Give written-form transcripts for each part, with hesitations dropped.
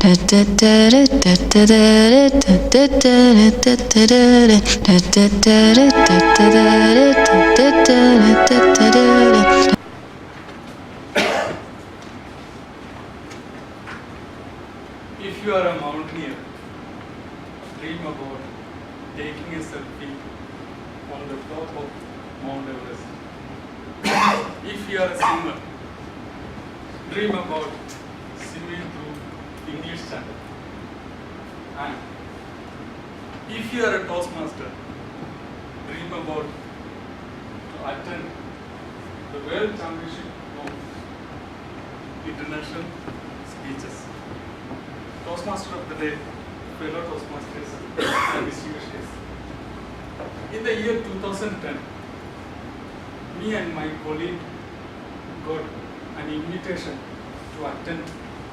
If you are a mountaineer, dream about taking a selfie on the top of Mount Everest. If you are a singer, dream about singing through English channel. And if you are a Toastmaster, dream about to attend the World Championship of International Speeches. Toastmaster of the day, fellow Toastmasters and distinguished guests. In the year 2010, me and my colleague got an invitation to attend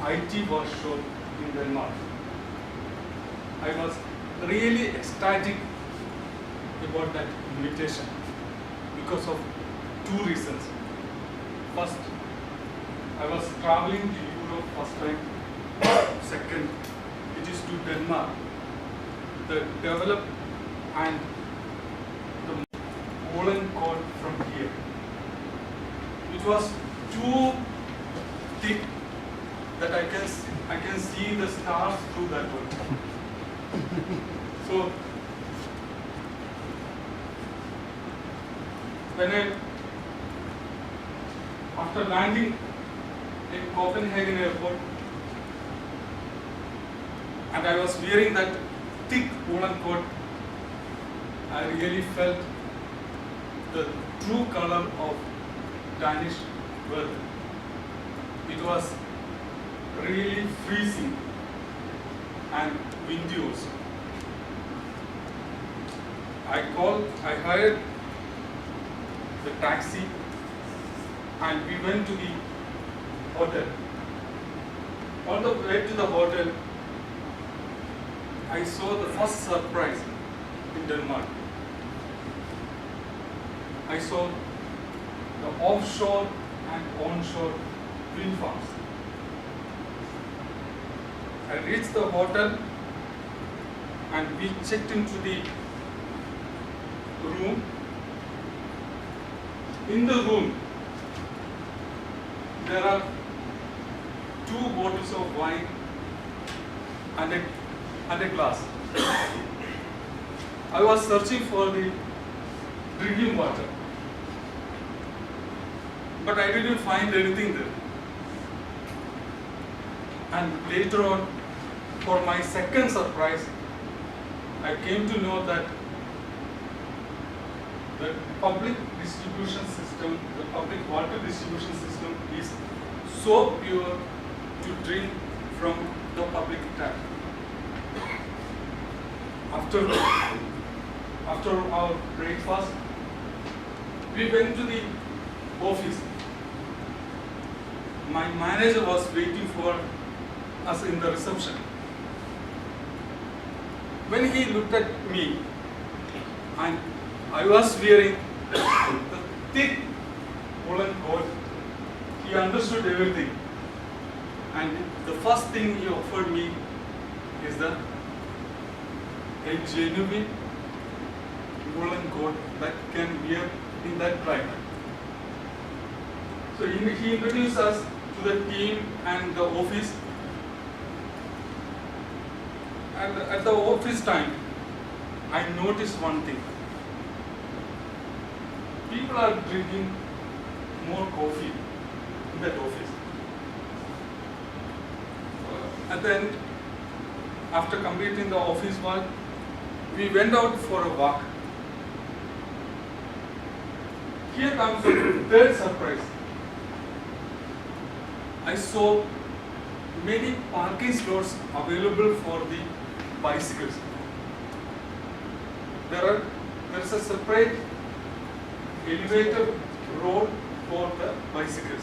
IT workshop in Denmark. I was really ecstatic about that invitation because of two reasons. First, I was traveling to Europe first time. Second, it is to Denmark. The develop and the woolen cord from here. It was too thick that I can see the stars through that one. So after landing in Copenhagen airport, and I was wearing that thick woolen coat, I really felt the true color of Danish weather. It was really freezing and windy also. I hired the taxi and we went to the hotel. On the way to the hotel, I saw the first surprise in Denmark. I saw the offshore and onshore wind farms. I reached the hotel and we checked into the room. In the room, there are 2 bottles of wine and a glass. I was searching for the drinking water, but I didn't find anything there. And later on, for my second surprise, I came to know that the public distribution system, the public water distribution system is so pure to drink from the public tap. After our breakfast, we went to the office. My manager was waiting for us in the reception. When he looked at me, and I was wearing the thick woolen coat, he understood everything. And the first thing he offered me is a genuine woolen coat that can wear in that climate. So he introduced us to the team and the office. And at the office time, I noticed one thing. People are drinking more coffee in that office. At the end, after completing the office work, we went out for a walk. Here comes the third surprise. I saw many parking slots available for the bicycles. There is a separate elevated road for the bicycles.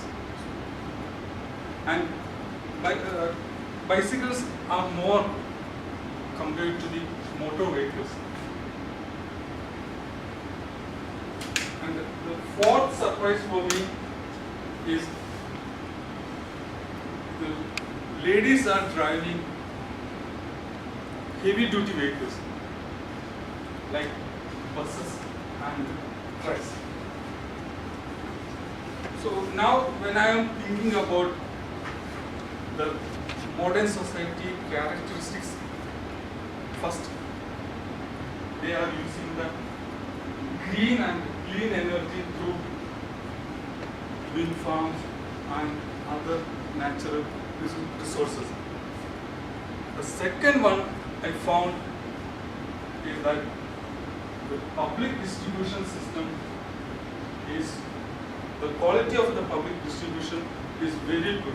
And bicycles are more compared to the motor vehicles. And the fourth surprise for me is the ladies are driving heavy duty vehicles like buses and trucks. So now when I am thinking about the modern society characteristics, first they are using the green and clean energy through wind farms and other natural resources. The second one I found is that the public distribution system is, the quality of the public distribution is very good.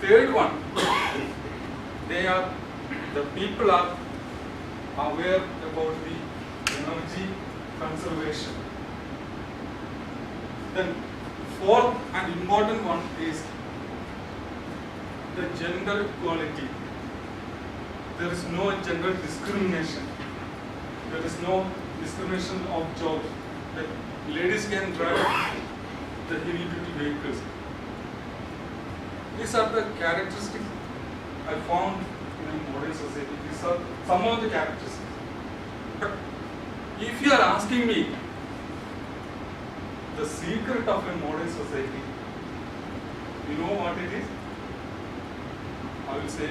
Third one, the people are aware about the energy conservation. Then fourth and important one is the gender equality. There is no gender discrimination. There is no discrimination of jobs. That ladies can drive the heavy duty vehicles. These are the characteristics I found in a modern society. These are some of the characteristics. But if you are asking me the secret of a modern society, you know what it is? I will say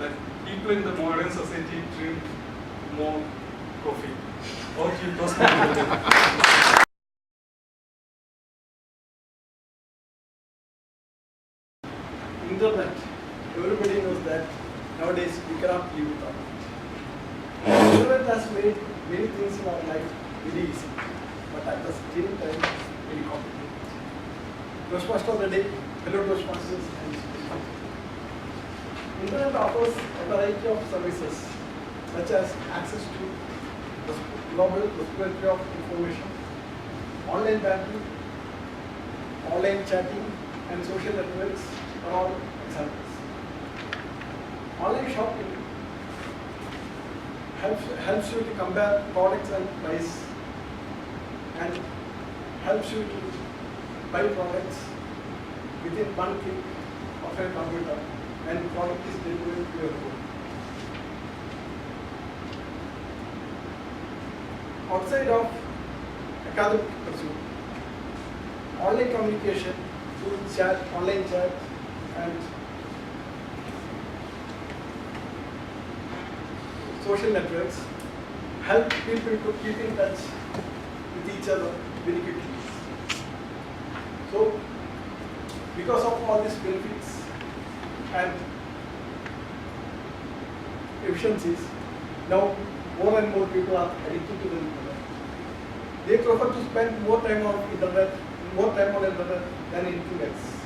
that people in the modern society drink more coffee or keep those Internet. Everybody knows that nowadays we cannot live without it. Internet has made many things in our life very easy, but at the same time very complicated. Toastmaster of the day, hello Toastmasters and Internet offers a variety of services such as access to the global prosperity of information, online banking, online chatting, and social networks are all examples. Online shopping helps you to compare products and price, and helps you to buy products within one click of a computer, and the product is delivered to your home. Outside of academic pursuit, online communication through chat, online chat, and social networks help people to keep in touch with each other very quickly. So, because of all these benefits and efficiencies, now more and more people are addicted to the internet. They prefer to spend more time on internet than anything else.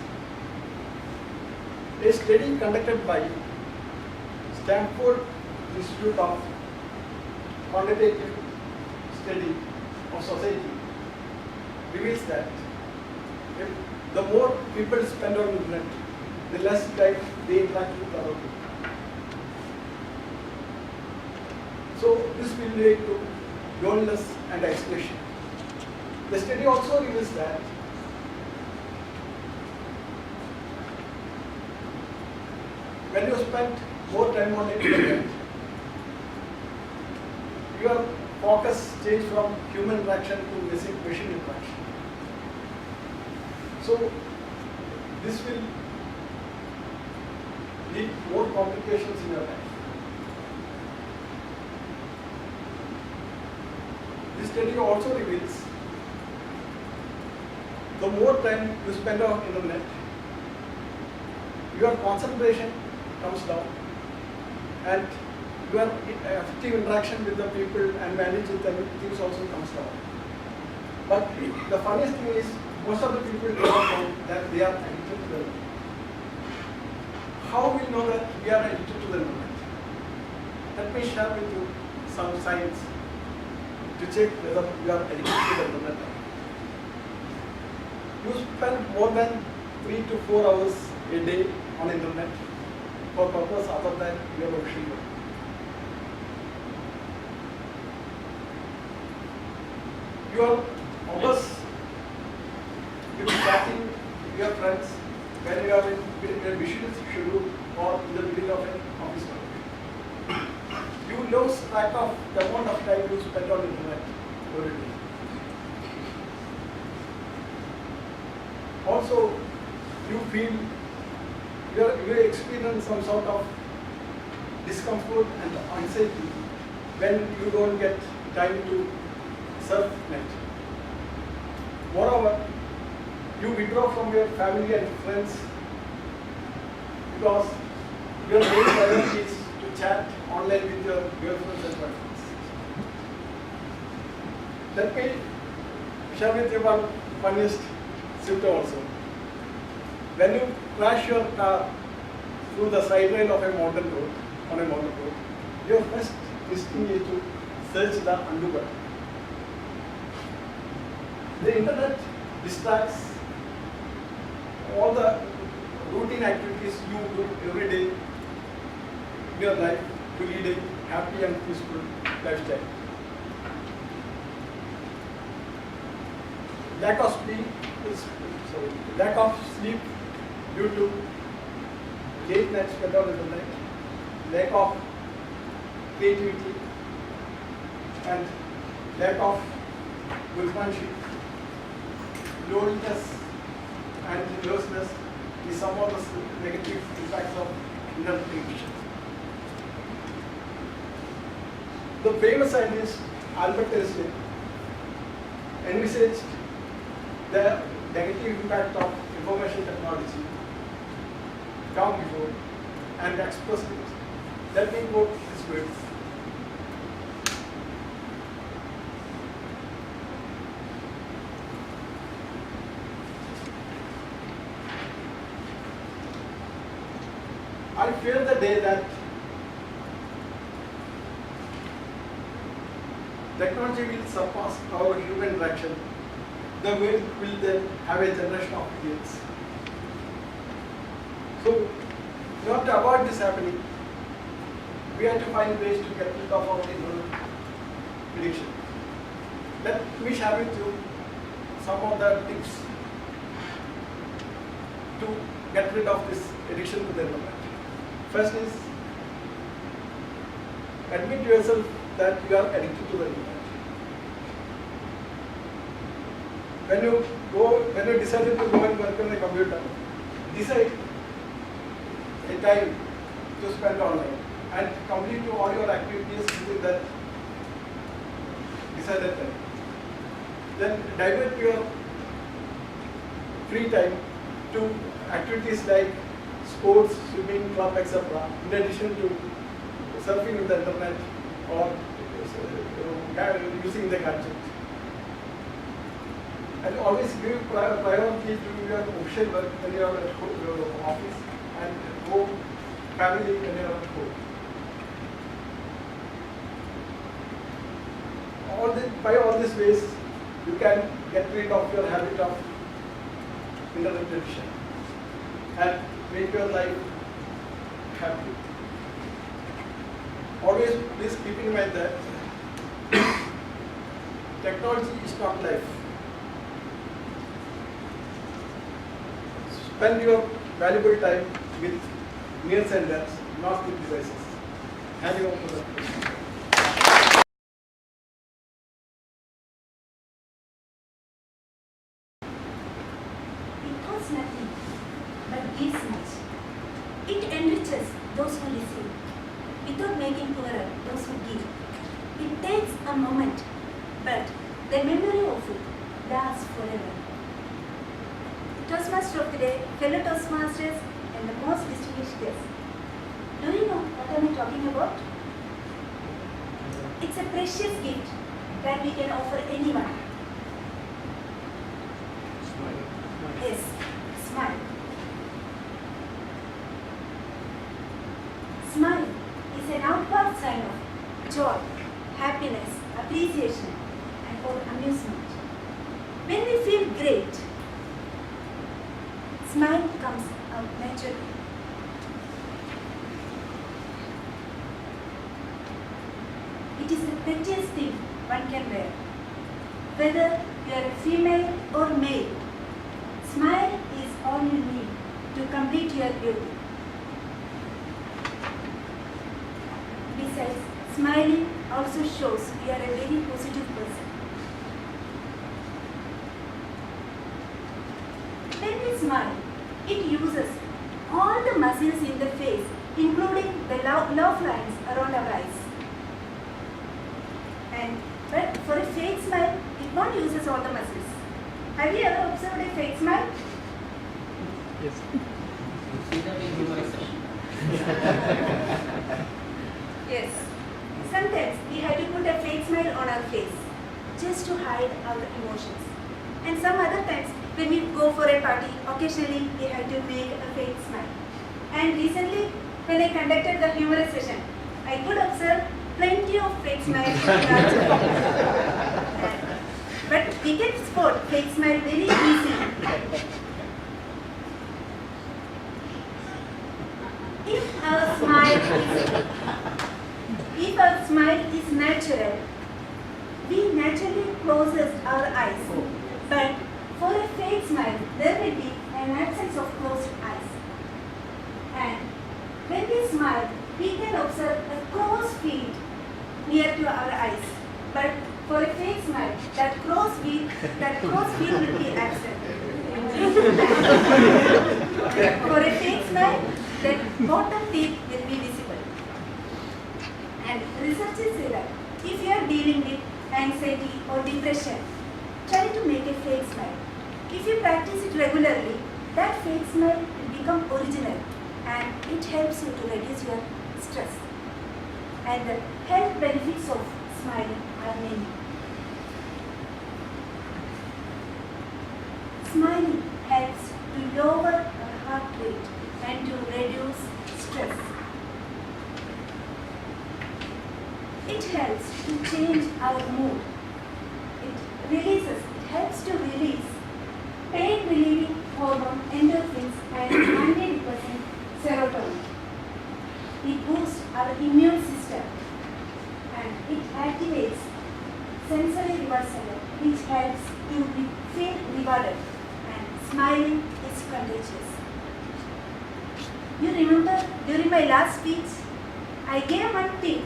A study conducted by Stanford Institute of Quantitative Study of Society reveals that if the more people spend on internet, the less time they interact with other people. So this will lead to loneliness and isolation. The study also reveals that when you spend more time on internet, your focus changes from human interaction to machine interaction. So this will lead more complications in your life. This study also reveals the more time you spend on internet, your concentration comes down, and your effective interaction with the people and managing them things also comes down. But the funniest thing is, most of the people do not know that they are addicted to the internet. How we know that we are addicted to the internet? Let me share with you some signs to check whether you are addicted to the internet. You spend more than 3 to 4 hours a day on internet for purpose other than your official work. You are almost chatting with your friends when you are in a busy schedule or in the middle of an office lose track of the amount of time you spend on internet every day. Also, you feel you experience some sort of discomfort and anxiety when you don't get time to surf net. Moreover, you withdraw from your family and friends because your main priority is to chat online with your girlfriends and boyfriends. Let me share with you one funniest symptom also. When you crash your car through the side rail of a mountain road, on a mountain road, your first instinct is to search the undo button. The internet distracts all the routine activities you do every day in your life to lead a happy and peaceful lifestyle. Lack of sleep due to late night spent on internet, lack of creativity, and lack of workmanship, loneliness, and nervousness is some of the negative impacts of internet addiction. The famous scientist Albert Einstein envisaged the negative impact of information technology long before and expressed it. Let me quote his words. I fear the day that technology will surpass our human interaction. The world will then have a generation of idiots. So, in order to avoid this happening, we have to find ways to get rid of our internet addiction. Let me share with you some of the tips to get rid of this addiction to the internet. First is, admit yourself that you are addicted to the internet. When you decided to go and work on a computer, decide a time to spend online and complete all your activities within that decided time. Then divert your free time to activities like sports, swimming, club, etc. In addition to surfing with the internet or using the gadget. And always give priority to your official work when you are at your office and home, family when you are at home. By all these ways, you can get rid of your habit of internet addiction and make your life happy. Always please keep in mind that technology is not life. Spend your valuable time with near senders, not with devices. Hand you over to the question. It costs nothing, but gives much. It enriches those who receive, without making poorer those who give. It takes a moment, but the memory of it lasts forever. Toastmaster of the day, fellow Toastmasters, and the most distinguished guests. Do you know what am I talking about? It's a precious gift that we can offer anyone. Yes, smile. Smile is an outward sign of joy, happiness, appreciation, and for amusement. When we feel great, smile comes out naturally. It is the prettiest thing one can wear. Whether you are a female or male, smile is all you need to complete your beauty. Besides, Smiling also shows you are a very positive person. When we smile, it uses all the muscles in the face, including the laugh lines around our eyes. But for a fake smile, it won't uses all the muscles. Have you ever observed a fake smile? Yes. See that in humorous session. Yes. Sometimes we have to put a fake smile on our face just to hide our emotions. And some other times when we go for a party, occasionally we have to make a fake smile. And recently, when I conducted the humorous session, I could observe plenty of fake smiles. But we can spot fake smile very easily. If our smile is natural, we naturally closes our eyes. But for a fake smile, there will be an absence of closed eyes. And when we smile, we can observe a crow's feet near to our eyes. But for a fake smile, that crow's feet will be absent. For a fake smile, that bottom teeth will be visible. And researchers say that if you are dealing with anxiety or depression, try to make a fake smile. If you practice it regularly, that fake smile will become original and it helps you to reduce your stress. And the health benefits of smiling are many. Smiling helps to lower our heart rate and to reduce stress. It helps to change our mood. It helps to release pain relieving hormone endorphins and 90% serotonin. It boosts our immune system and it activates sensory reward center, which helps you feel rewarded, and smiling is contagious. You remember during my last speech, I gave one tip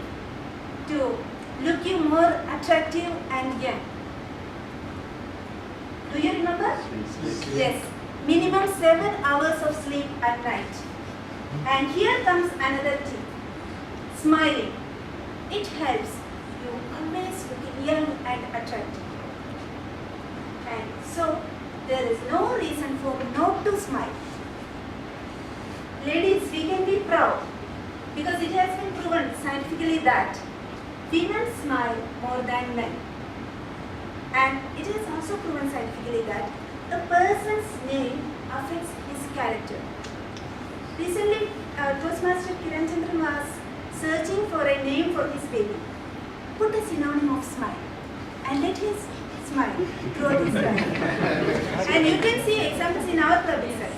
to look you more attractive and young. Do you remember? Yes. Minimum 7 hours of sleep at night. And here comes another tip. Smiling. It helps you always look young and attractive. And so, there is no reason for not to smile. Ladies, we can be proud because it has been proven scientifically that women smile more than men. And it is also proven scientifically that a person's name affects his character. Recently, Toastmaster Kiran Chandran was searching for a name for his baby. Put a synonym of smile and let his smile throughout his life. And you can see examples in our club itself.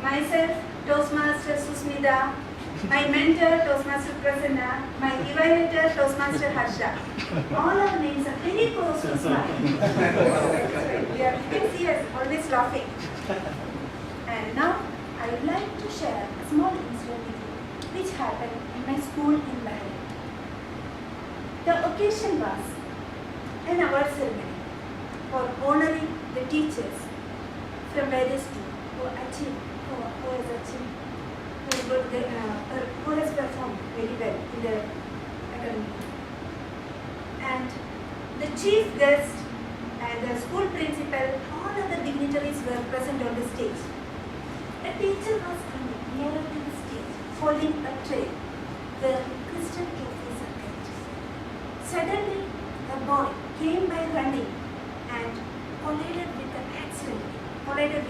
Myself, Toastmaster Susmita, my mentor, Toastmaster Prasanna, my evaluator, Toastmaster Harsha. All our names are very close to smile. You can see us always laughing. And now, I would like to share a small incident with you, which happened in my school in Bahrain. The occasion was an award ceremony for honoring the teachers from various schools who has performed very well in the academy. And the chief guest and the school principal, all other dignitaries were present on the stage. A teacher was coming nearer to the stage, holding a tray where crystal trophies are kept. Suddenly, a boy came by running and collided with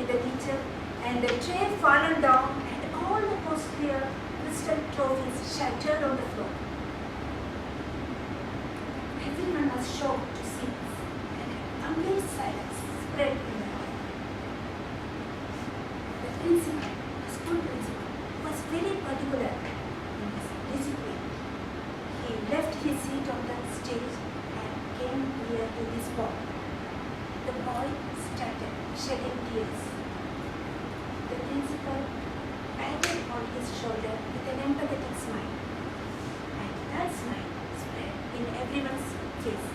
the teacher, and the tray fallen down and all the costlier crystal trophies shattered on the floor. Everyone was shocked to see this, and a complete silence spread in the hall. The principal, the school principal, was very particular in his discipline. He left his seat on the stage and came near to this boy. The boy started shedding tears. The principal patted on his shoulder with an empathetic smile. And that's everyone's face.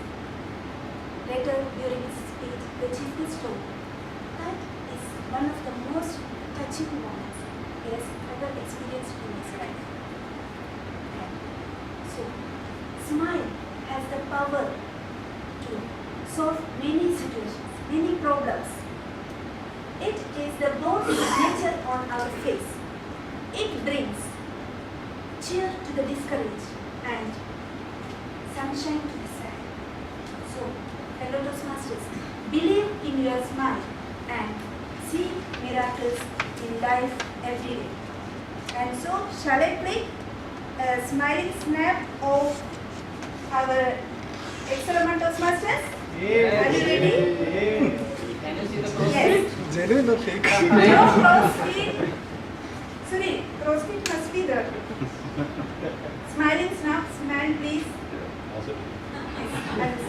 Later, during his speech, the chief guest told that is one of the most touching moments he has ever experienced in his life. And so, smile has the power to solve many situations, many problems. It is the bond of nature on our face. It brings cheer to the discouraged and sunshine to the sad. So, fellow Toastmasters, believe in your smile and see miracles in life every day. And so, shall I play a smiling snap of our excellent Toastmasters? Yeah. Are you ready? Can you see the process? Yes. Genuine or fake? No cross feet. Sorry, cross feet must be there. Smiling snap, smile please. Yes.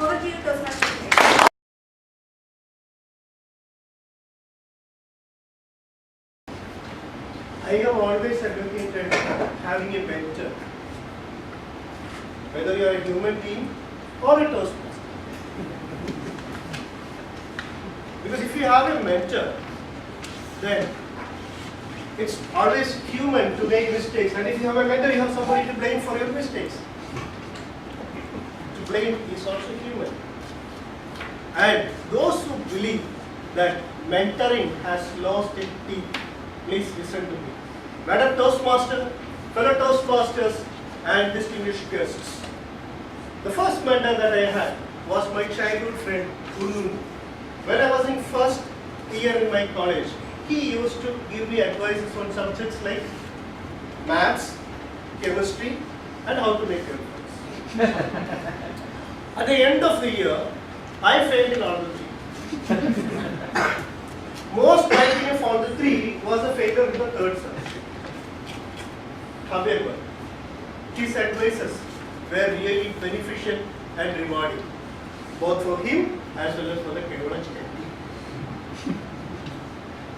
Over to you, Toastmasters. I have always advocated having a mentor, whether you are a human being or a Toastmaster. Because if you have a mentor, then it's always human to make mistakes. And if you have a mentor, you have somebody to blame for your mistakes. To blame is also human. And those who believe that mentoring has lost its teeth, please listen to me. Madam Toastmaster, fellow Toastmasters, and distinguished guests. The first mentor that I had was my childhood friend, Unu. When I was in first year in my college, he used to give me advices on subjects like maths, chemistry, and how to make calculus. At the end of the year, I failed in all the three. Most likely of all the three was a failure in the third subject. However, his advices were really beneficial and rewarding, both for him as well as for the college canteen.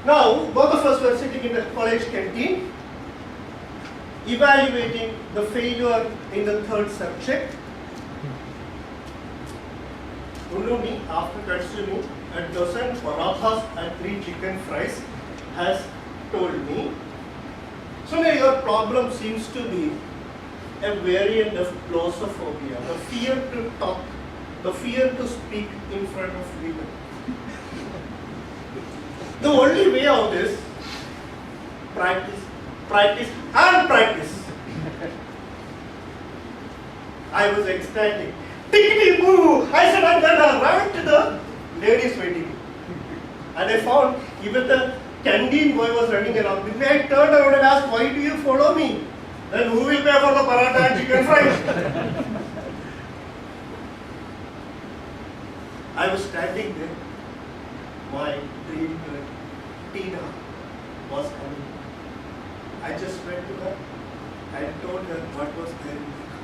Now, both of us were sitting in the college canteen, evaluating the failure in the third subject. Ulumi, after consuming a dozen parathas and 3 chicken fries, has told me, Sunil, your problem seems to be a variant of glossophobia, the fear to talk, the fear to speak in front of women. The only way out is practice, practice, and practice. I was ecstatic. Tickety boo! I said I'm gonna run to the ladies' waiting room. And I found even the canteen boy was running around with me. I turned around and asked, why do you follow me? Then who will pay for the paratha and chicken fries? I was standing there. My dream girl, Tina, was coming. I just went to her and told her what was there in the car.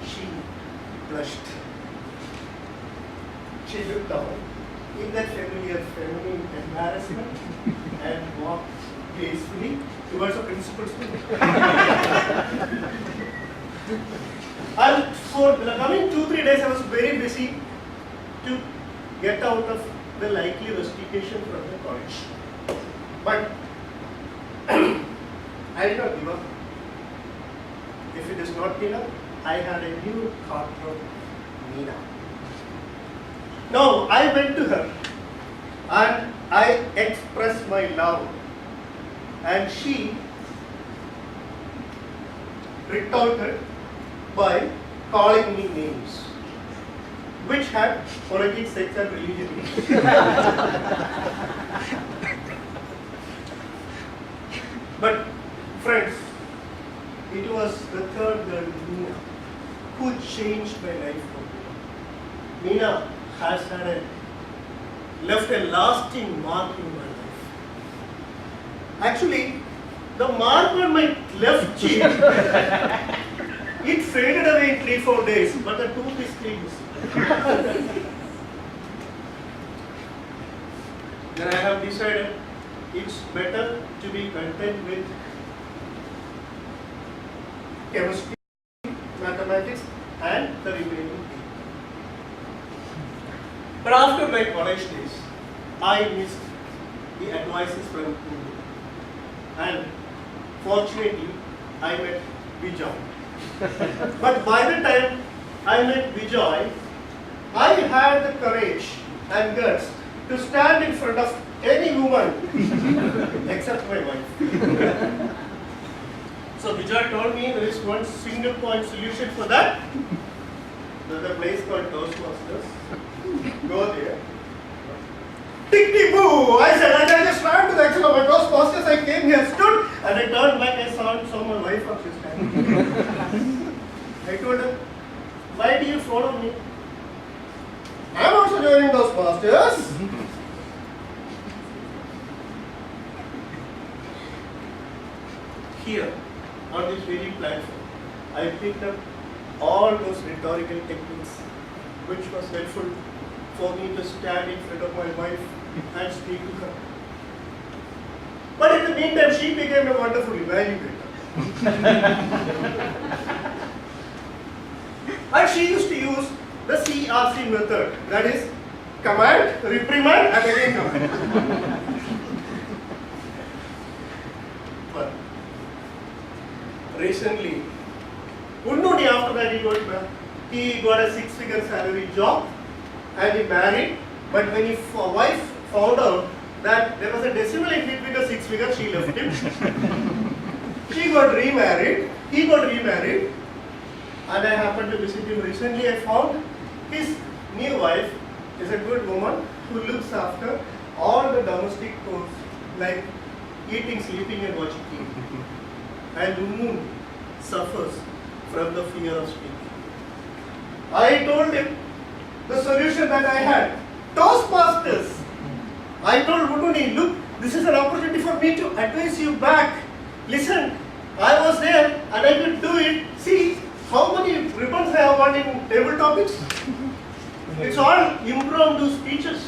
She blushed. She looked down in that familiar feminine embarrassment and walked gracefully towards the principal's room. And for the coming 2-3 days, I was very busy to get out of the likely rustication from the college. But I did not give up. If it is not enough, I had a new heartthrob, Meena. Now I went to her and I expressed my love, and she retorted by calling me names which had politics, sex and religion. But friends, it was the third girl, Meena, who changed my life for me. Meena has left a lasting mark in my life. Actually, the mark on my left cheek, it faded away in 3-4 days, but the tooth is still missing. Then I have decided it's better to be content with chemistry But after my college days, I missed the advices from Guru. And fortunately, I met Vijay. But by the time I met Vijay, I had the courage and guts to stand in front of any woman except my wife. So Vijay told me there is one single point solution for that. There's a place called Toastmasters. Go there. Tick tick boo! I said, and I just ran to the exit of my Toastmasters. I came here, stood, and I turned back. I saw my wife up this time. I told her, why do you follow me? I'm also joining Toastmasters. Here, on this very platform, I picked up all those rhetorical techniques which was helpful for me to stand in front of my wife and speak to her. But in the meantime, she became a wonderful evaluator. And she used to use the CRC method, that is, command, reprimand, and again command. But recently, Unnudi after that he got a 6-figure salary job and he married, but when his wife found out that there was a decimal in between the 6-figure, she left him. She got remarried, he got remarried, and I happened to visit him recently. I found his new wife is a good woman who looks after all the domestic chores like eating, sleeping and watching TV. And Unnu suffers from the fear of speaking. I told him the solution that I had, Toastmasters. I told Unnu, look, this is an opportunity for me to advise you back. Listen, I was there and I could do it. See how many ribbons I have won in table topics. It's all impromptu speeches.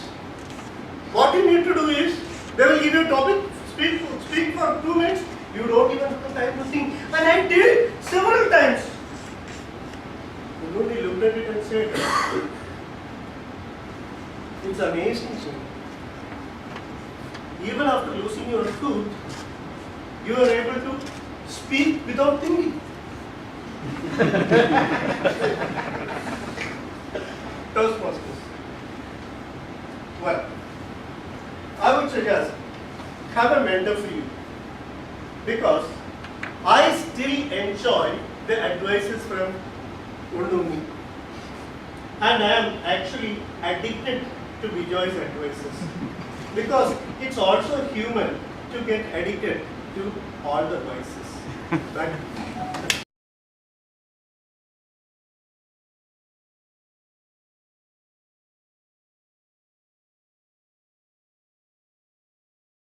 What you need to do is, they will give you a topic, speak for 2 minutes. You don't even have time to think. And I did several times. He looked at it and said, it's amazing, sir. Even after losing your tooth, you are able to speak without thinking. Toastmasters. Well, I would suggest have a mentor for you, because I still enjoy the advices from Unnumi, and I am actually addicted to Vijay's advices, because it's also human to get addicted to all the vices. Right?